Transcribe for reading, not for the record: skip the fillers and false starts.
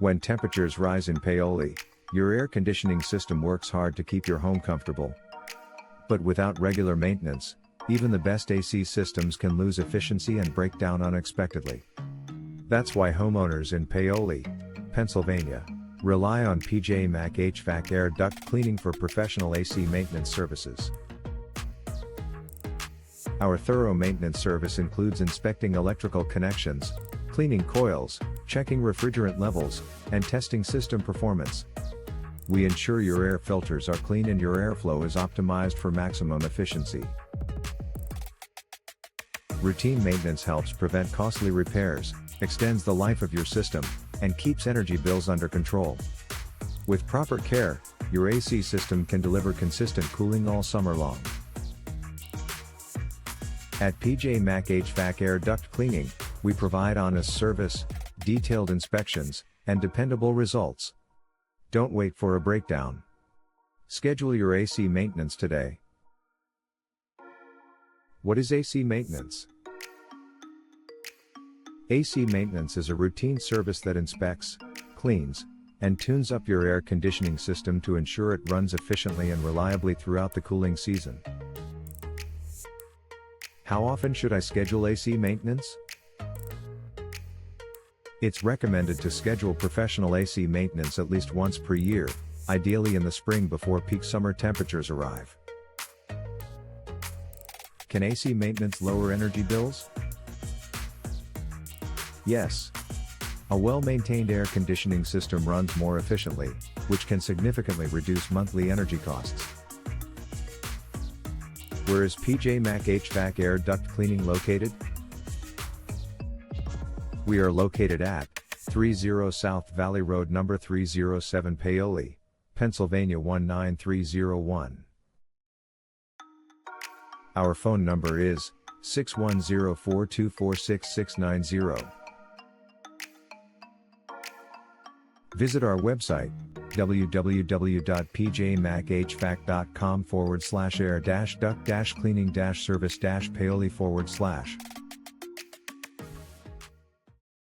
When temperatures rise in Paoli, your air conditioning system works hard to keep your home comfortable. But without regular maintenance, even the best AC systems can lose efficiency and break down unexpectedly. That's why homeowners in Paoli, Pennsylvania, rely on PJ Mac HVAC air duct cleaning for professional AC maintenance services. Our thorough maintenance service includes inspecting electrical connections, cleaning coils, checking refrigerant levels, and testing system performance. We ensure your air filters are clean and your airflow is optimized for maximum efficiency. Routine maintenance helps prevent costly repairs, extends the life of your system, and keeps energy bills under control. With proper care, your AC system can deliver consistent cooling all summer long. At PJ Mac HVAC Air Duct Cleaning, we provide honest service, detailed inspections, and dependable results. Don't wait for a breakdown. Schedule your AC maintenance today. What is AC maintenance? AC maintenance is a routine service that inspects, cleans, and tunes up your air conditioning system to ensure it runs efficiently and reliably throughout the cooling season. How often should I schedule AC maintenance? It's recommended to schedule professional AC maintenance at least once per year, ideally in the spring before peak summer temperatures arrive. Can AC maintenance lower energy bills? Yes. A well-maintained air conditioning system runs more efficiently, which can significantly reduce monthly energy costs. Where is PJ Mac HVAC Air Duct Cleaning located? We are located at 30 South Valley Road number 307 Paoli, Pennsylvania 19301. Our phone number is 610-424-6690. Visit our website, www.pjmachvac.com/air-duct-cleaning-service-paoli/.